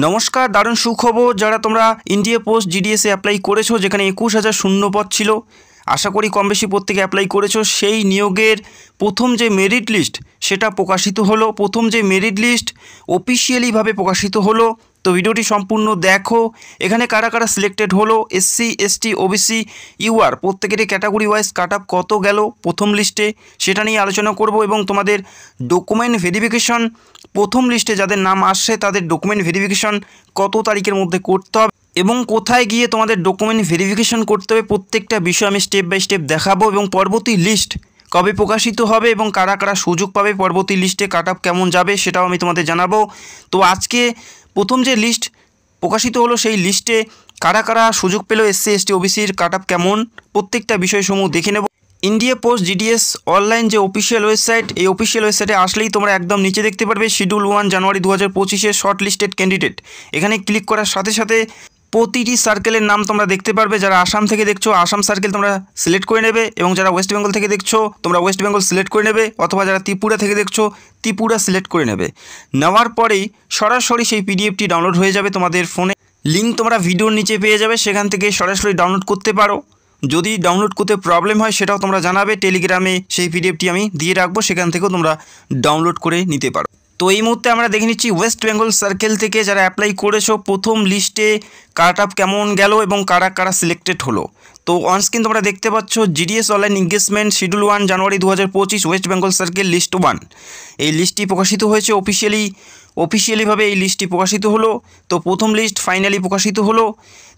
নমস্কার, দারুণ সুখবর যারা তোমরা ইন্ডিয়া পোস্ট জিডিএসে অ্যাপ্লাই করেছো, যেখানে 21,000 শূন্য পদ ছিল। আশা করি কম বেশি প্রত্যেকে অ্যাপ্লাই করেছো। সেই নিয়োগের প্রথম যে মেরিট লিস্ট সেটা প্রকাশিত হলো। প্রথম যে মেরিট লিস্ট অফিসিয়ালিভাবে প্রকাশিত হলো। তো ভিডিওটি সম্পূর্ণ দেখো। এখানে কারা কারা সিলেক্টেড হলো, এসসি, এসটি, ওবিসি, ইউআর প্রত্যেকেরই ক্যাটাগরি ওয়াইজ কাট অফ কত গেল প্রথম লিস্টে সেটা নিয়ে আলোচনা করব। এবং তোমাদের ডকুমেন্ট ভেরিফিকেশন প্রথম লিস্টে যাদের নাম আসছে তাদের ডকুমেন্ট ভেরিফিকেশন কত তারিখের মধ্যে করতে হবে এবং কোথায় গিয়ে তোমাদের ডকুমেন্ট ভেরিফিকেশন করতে হবে প্রত্যেকটা বিষয় আমি স্টেপ বাই স্টেপ দেখাবো। এবং পরবর্তী লিস্ট কবে প্রকাশিত হবে এবং কারা কারা সুযোগ পাবে, পরবর্তী লিস্টে কাট অফ কেমন যাবে সেটাও আমি তোমাদের জানাবো। তো আজকে প্রথম যে লিস্ট প্রকাশিত হলো সেই লিস্টে কারা কারা সুযোগ পেল, এসসি, এসটি, ওবিসির কাট অফ কেমন, প্রত্যেকটা বিষয়সমূহ দেখে নেব। ইন্ডিয়া পোস্ট জিডিএস অনলাইন যে অফিসিয়াল ওয়েবসাইট, এই অফিসিয়াল ওয়েবসাইটে আসলেই তোমরা একদম নিচে দেখতে পারবে শিডিউল 1 জানুয়ারি 2025 শর্ট লিস্টেড ক্যান্ডিডেট। এখানে ক্লিক করার সাথে সাথে প্রতিটি সার্কেলের নাম তোমরা দেখতে পারবে। যারা আসাম থেকে দেখছো আসাম সার্কেল তোমরা সিলেক্ট করে নেবে, এবং যারা ওয়েস্ট বেঙ্গল থেকে দেখছো তোমরা ওয়েস্ট বেঙ্গল সিলেক্ট করে নেবে, অথবা যারা ত্রিপুরা থেকে দেখছো ত্রিপুরা সিলেক্ট করে নেবে। নেওয়ার পরেই সরাসরি সেই পিডিএফটি ডাউনলোড হয়ে যাবে তোমাদের ফোনে। লিঙ্ক তোমরা ভিডিওর নিচে পেয়ে যাবে, সেখান থেকে সরাসরি ডাউনলোড করতে পারো। যদি ডাউনলোড করতে প্রবলেম হয় সেটাও তোমরা জানাবে, টেলিগ্রামে সেই পিডিএফটি আমি দিয়ে রাখবো, সেখান থেকেও তোমরা ডাউনলোড করে নিতে পারো। তো এই মুহূর্তে আমরা দেখে নিচ্ছি ওয়েস্ট বেঙ্গল সার্কেল থেকে যারা অ্যাপ্লাই করেছো প্রথম লিস্টে কাট অফ কেমন গেল এবং কারা কারা সিলেক্টেড হলো। তো অনস্ক্রিন তোমরা দেখতে পাচ্ছ জিডিএস অনলাইন এঙ্গেজমেন্ট শিডিউল 1 জানুয়ারি 2025 ওয়েস্ট বেঙ্গল সার্কেল লিস্ট 1। এই লিস্টটি প্রকাশিত হয়েছে অফিসিয়ালিভাবে এই লিস্টটি প্রকাশিত হলো। তো প্রথম লিস্ট ফাইনালি প্রকাশিত হলো।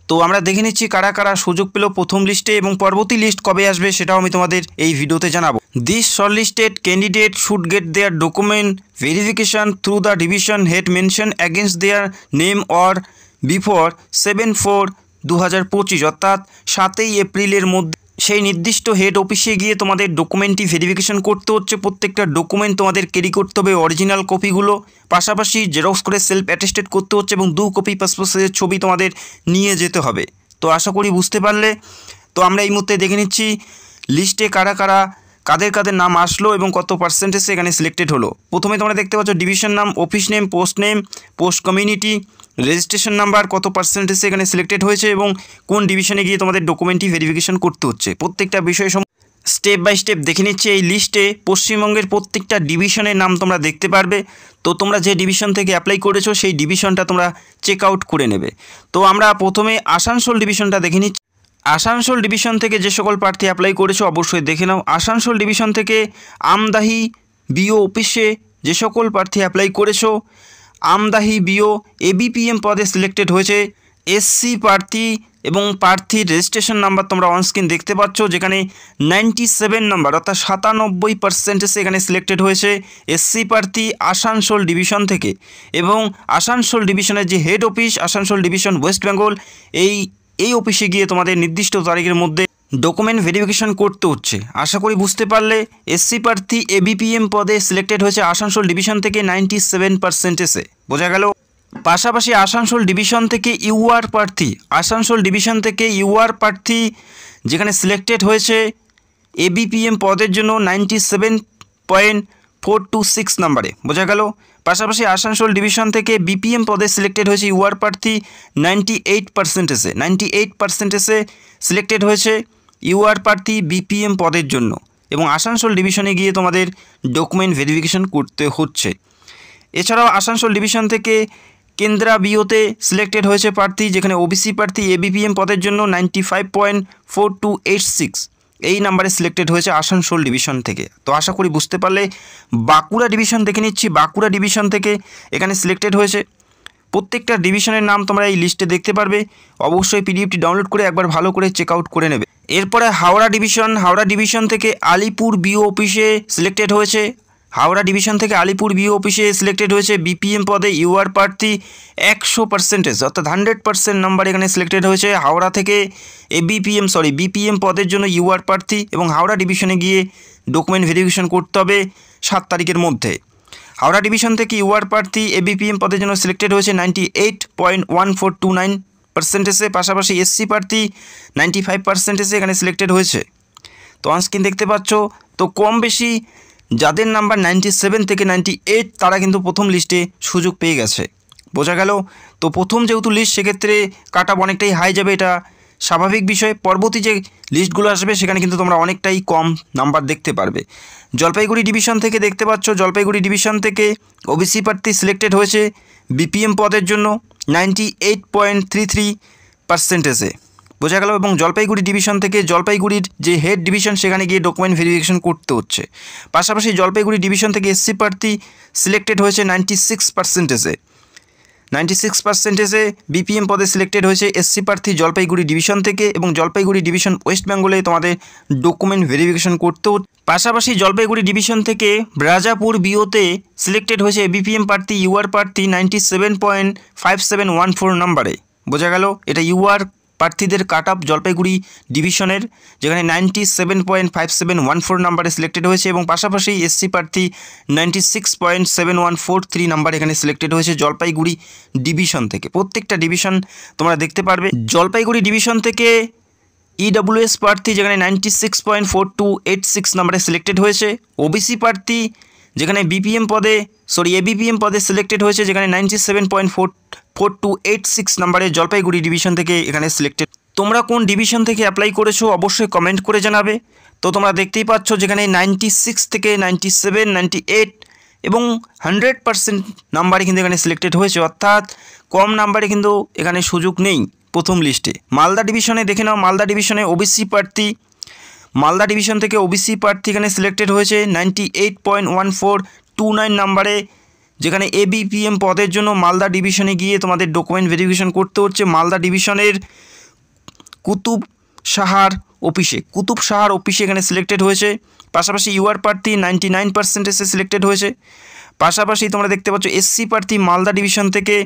তো আমরা দেখে নিচ্ছি কারা কারা সুযোগ পেল প্রথম লিস্টে এবং পরবর্তী লিস্ট কবে আসবে সেটাও আমি তোমাদের এই ভিডিওতে জানাবো। This shortlisted candidate should get their document verification through the division head mention against their name or before 7/4/2025 অর্থাৎ 7ই এপ্রিলের মধ্যে সেই নির্দিষ্ট হেড অফিসে গিয়ে তোমাদের ডকুমেন্টটি ভেরিফিকেশন করতে হচ্ছে। প্রত্যেকটা ডকুমেন্ট তোমাদের ক্যারি করতে হবে, অরিজিনাল কপিগুলো, পাশাপাশি জেরক্স করে সেলফ অ্যাটেস্টেড করতে হচ্ছে এবং 2 কপি পাসপোর্ট সাইজের ছবি তোমাদের নিয়ে যেতে হবে। তো আশা করি বুঝতে পারলে। তো আমরা এই মুহূর্তে দেখে নিচ্ছি লিস্টে কারা কারা কাদের কাদের নাম আসলো এবং কত পার্সেন্টেজে এখানে সিলেক্টেড হলো। প্রথমে তোমরা দেখতে পাচ্ছ ডিভিশন নাম, office name, post community, registration number, কত পার্সেন্টেজে এখানে সিলেক্টেড হয়েছে এবং কোন ডিভিশনে গিয়ে তোমাদের ডকুমেন্টটি ভেরিফিকেশন করতে হচ্ছে। প্রত্যেকটা বিষয় স্টেপ বাই স্টেপ দেখে নিচ্ছে। এই লিস্টে পশ্চিমবঙ্গের প্রত্যেকটা ডিভিশনের নাম তোমরা দেখতে পারবে। তো তোমরা যে ডিভিশন থেকে অ্যাপ্লাই করেছো সেই ডিভিশনটা তোমরা চেক আউট করে নেবে। তো আমরা প্রথমে আসানসোল ডিভিশনটা দেখে নিচ্ছি। আসানসোল ডিভিশন থেকে যে সকল প্রার্থী অ্যাপ্লাই করেছো অবশ্যই দেখে নাও। আসানসোল ডিভিশন থেকে আমদাহি বিও অফিসে যে সকল প্রার্থী অ্যাপ্লাই করেছো, আমদাহি বিও এবিপিএম পদে সিলেক্টেড হয়েছে এসসি প্রার্থী এবং প্রার্থীর রেজিস্ট্রেশন নাম্বার তোমরা অনস্ক্রিন দেখতে পাচ্ছ, যেখানে 97 নাম্বার অর্থাৎ 97% এখানে সিলেক্টেড হয়েছে এসসি প্রার্থী আসানসোল ডিভিশন থেকে। এবং আসানসোল ডিভিশনের যে head office Asansol division West Bengal, এই অফিসে গিয়ে তোমাদের নির্দিষ্ট তারিখের মধ্যে ডকুমেন্ট ভেরিফিকেশন করতে হচ্ছে। আশা করি বুঝতে পারলে। এসসি প্রার্থী এবিপিএম পদে সিলেক্টেড হয়েছে আসানসোল ডিভিশন থেকে 97%। বোঝা গেল। পাশাপাশি আসানসোল ডিভিশন থেকে ইউআর প্রার্থী যেখানে সিলেক্টেড হয়েছে এবিপিএম পদের জন্য 97.426 নাম্বারে। বোঝা গেল। পাশাপাশি আসানসোল ডিভিশন থেকে বিপিএম পদে সিলেক্টেড হয়েছে ইউআর প্রার্থী 98%। সিলেক্টেড হয়েছে ইউআর প্রার্থী বিপিএম পদের জন্য এবং আসানসোল ডিভিশনে গিয়ে তোমাদের ডকুমেন্ট ভেরিফিকেশন করতে হচ্ছে। এছাড়াও আসানসোল ডিভিশন থেকে কেন্দ্রা বিওতে সিলেক্টেড হয়েছে প্রার্থী, যেখানে ওবিসি প্রার্থী এবিপিএম পদের জন্য 95.4286 এই নাম্বারে সিলেক্টেড হয়েছে আসানসোল ডিভিশন থেকে। তো আশা করি বুঝতে পারলে। বাঁকুড়া ডিভিশন দেখে নিচ্ছি। বাঁকুড়া ডিভিশন থেকে এখানে সিলেক্টেড হয়েছে প্রত্যেকটা ডিভিশনের নাম তোমরা এই লিস্টে দেখতে পারবে। অবশ্যই পিডিএফটি ডাউনলোড করে একবার ভালো করে চেক আউট করে নেবে। এরপরে হাওড়া ডিভিশন থেকে আলিপুর বিও অফিসে সিলেক্টেড হয়েছে। হাওড়া ডিভিশন থেকে আলিপুর বিও অফিসে সিলেক্টেড হয়েছে বিপিএম পদে ইউআর প্রার্থী 100% অর্থাৎ 100% নাম্বার এখানে সিলেক্টেড হয়েছে হাওড়া থেকে বিপিএম পদের জন্য ইউআর প্রার্থী এবং হাওড়া ডিভিশনে গিয়ে ডকুমেন্ট ভেরিফিকেশন করতে হবে 7 তারিখের মধ্যে। হাওড়া ডিভিশন থেকে ইউআর প্রার্থী এবিপিএম পদের জন্য সিলেক্টেড হয়েছে 98.1429%। পাশাপাশি এসসি প্রার্থী 95% এখানে সিলেক্টেড হয়েছে। তো অনস্ক্রিন দেখতে পাচ্ছ। তো কম বেশি যাদের নাম্বার 97 থেকে 98 তারা কিন্তু প্রথম লিস্টে সুযোগ পেয়ে গেছে। বোঝা গেল। তো প্রথম যেহেতু লিস্ট সেক্ষেত্রে কাট অফ অনেকটাই হাই যাবে, এটা স্বাভাবিক বিষয়। পরবর্তী যে লিস্টগুলো আসবে সেখানে কিন্তু তোমরা অনেকটাই কম নাম্বার দেখতে পারবে। জলপাইগুড়ি ডিভিশন থেকে দেখতে পাচ্ছ, জলপাইগুড়ি ডিভিশন থেকে ওবিসি প্রার্থী সিলেক্টেড হয়েছে বিপিএম পদের জন্য 98.33%। বোঝা গেল। এবং জলপাইগুড়ি ডিভিশন থেকে জলপাইগুড়ির যে হেড ডিভিশন সেখানে গিয়ে ডকুমেন্ট ভেরিফিকেশন করতে হচ্ছে। পাশাপাশি জলপাইগুড়ি ডিভিশন থেকে এসসি প্রার্থী সিলেক্টেড হয়েছে 96%। 96%-এ বিপিএম পদে সিলেক্টেড হয়েছে এসসি প্রার্থী জলপাইগুড়ি ডিভিশন থেকে। এবং জলপাইগুড়ি ডিভিশন ওয়েস্ট বেঙ্গলে তোমাদের ডকুমেন্ট ভেরিফিকেশন করতেও। পাশাপাশি জলপাইগুড়ি ডিভিশন থেকে রাজাপুর বিওতে সিলেক্টেড হয়েছে বিপিএম প্রার্থী ইউআর প্রার্থী 97.5714 নম্বরে। বোঝা গেল, এটা ইউআর প্রার্থীদের কাট অফ জলপাইগুড়ি ডিভিশনের, যেখানে 97.5714 নম্বরে সিলেক্টেড হয়েছে। এবং পাশাপাশি এসসি প্রার্থী 96.7143 নাম্বার এখানে সিলেক্টেড হয়েছে জলপাইগুড়ি ডিভিশন থেকে। প্রত্যেকটা ডিভিশন তোমরা দেখতে পারবে। জলপাইগুড়ি ডিভিশন থেকে ইডব্লিউএস প্রার্থী যেখানে 96.4286 নম্বরে সিলেক্টেড হয়েছে। ওবিসি প্রার্থী যেখানে এবিপিএম পদে সিলেক্টেড হয়েছে, যেখানে 97.4286 নম্বরে জলপাইগুড়ি ডিভিশন থেকে এখানে সিলেক্টেড। তোমরা কোন ডিভিশন থেকে অ্যাপ্লাই করেছো অবশ্যই কমেন্ট করে জানাবে। তো তোমরা দেখতেই পাচ্ছ যেখানে 96 থেকে 97, 98 এবং 100% নাম্বারে কিন্তু এখানে সিলেক্টেড হয়েছে, অর্থাৎ কম নাম্বারে কিন্তু এখানে সুযোগ নেই প্রথম লিস্টে। মালদা ডিভিশনে দেখে নাও, মালদা ডিভিশনে ওবিসি প্রার্থী, মালদা ডিভিশন থেকে ওবিসি প্রার্থী এখানে সিলেক্টেড হয়েছে 98.1429 নাম্বারে, যেখানে এবিপিএম পদের জন্য মালদা ডিভিশনে গিয়ে তোমাদের ডকুমেন্ট ভেরিফিকেশন করতে হচ্ছে। মালদা ডিভিশনের কুতুব সাহার অফিসে এখানে সিলেক্টেড হয়েছে। পাশাপাশি ইউআর প্রার্থী 99%-এ সিলেক্টেড হয়েছে। পাশাপাশি তোমরা দেখতে পাচ্ছ এসসি প্রার্থী মালদা ডিভিশন থেকে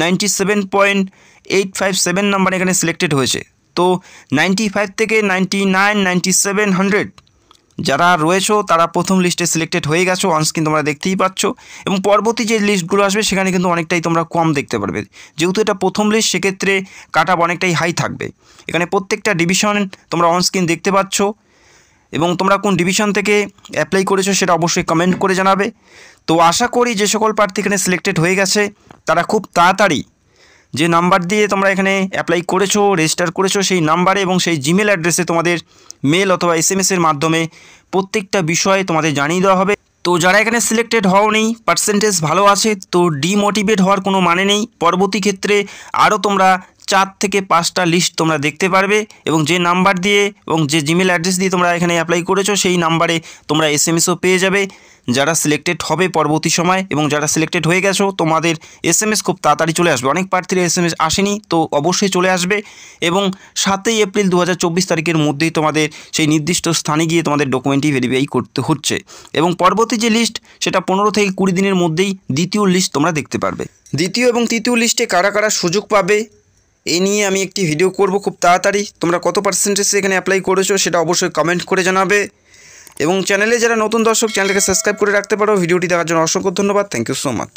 97.857 নাম্বার এখানে সিলেক্টেড হয়েছে। তো 95 থেকে 99, 97, 100 যারা রয়েছে তারা প্রথম লিস্টে সিলেক্টেড হয়ে গেছো, অনস্ক্রিন তোমরা দেখতেই পাচ্ছ। এবং পরবর্তী যে লিস্টগুলো আসবে সেখানে কিন্তু অনেকটাই তোমরা কম দেখতে পারবে, যেহেতু এটা প্রথম লিস্ট সেক্ষেত্রে কাট অফ অনেকটাই হাই থাকবে। এখানে প্রত্যেকটা ডিভিশন তোমরা অনস্ক্রিন দেখতে পাচ্ছ। এবং তোমরা কোন ডিভিশন থেকে অ্যাপ্লাই করেছো সেটা অবশ্যই কমেন্ট করে জানাবে। তো আশা করি যে সকল প্রার্থী এখানে সিলেক্টেড হয়ে গেছে তারা খুব তাড়াতাড়ি যে নাম্বার দিয়ে তোমরা এখানে অ্যাপ্লাই করেছো, রেজিস্টার করেছো, সেই নাম্বারে এবং সেই জিমেল অ্যাড্রেসে তোমাদের মেল অথবা SMS-এর মাধ্যমে প্রত্যেকটা বিষয় তোমাদের জানিয়ে দেওয়া হবে। তো যারা এখানে সিলেক্টেড হওনি, পার্সেন্টেজ ভালো আছে, তো ডিমোটিভেট হওয়ার কোনো মানে নেই। পরবর্তী ক্ষেত্রে আরও তোমরা 4 থেকে 5টা লিস্ট তোমরা দেখতে পারবে। এবং যে নাম্বার দিয়ে এবং যে জিমেল অ্যাড্রেস দিয়ে তোমরা এখানে অ্যাপ্লাই করেছো সেই নাম্বারে তোমরা SMS-ও পেয়ে যাবে যারা সিলেক্টেড হবে পরবর্তী সময়। এবং যারা সিলেক্টেড হয়ে গেছো তোমাদের SMS খুব তাড়াতাড়ি চলে আসবে। অনেক প্রার্থীর SMS আসেনি, তো অবশ্যই চলে আসবে। এবং 7ই এপ্রিল 2024 তারিখের মধ্যেই তোমাদের সেই নির্দিষ্ট স্থানে গিয়ে তোমাদের ডকুমেন্টটি ভেরিফাই করতে হচ্ছে। এবং পরবর্তী যে লিস্ট সেটা 15 থেকে 20 দিনের মধ্যেই দ্বিতীয় লিস্ট তোমরা দেখতে পারবে। দ্বিতীয় এবং তৃতীয় লিস্টে কারা কারা সুযোগ পাবে এই নিয়ে আমি একটি ভিডিও করব খুব তাড়াতাড়ি। তোমরা কত পার্সেন্টেজে এখানে অ্যাপ্লাই করেছো সেটা অবশ্যই কমেন্ট করে জানাবে। এবং চ্যানেলে যারা নতুন দর্শক চ্যানেলকে সাবস্ক্রাইব করে রাখতে পারো। ভিডিওটি দেখার জন্য অসংখ্য ধন্যবাদ। Thank you so much.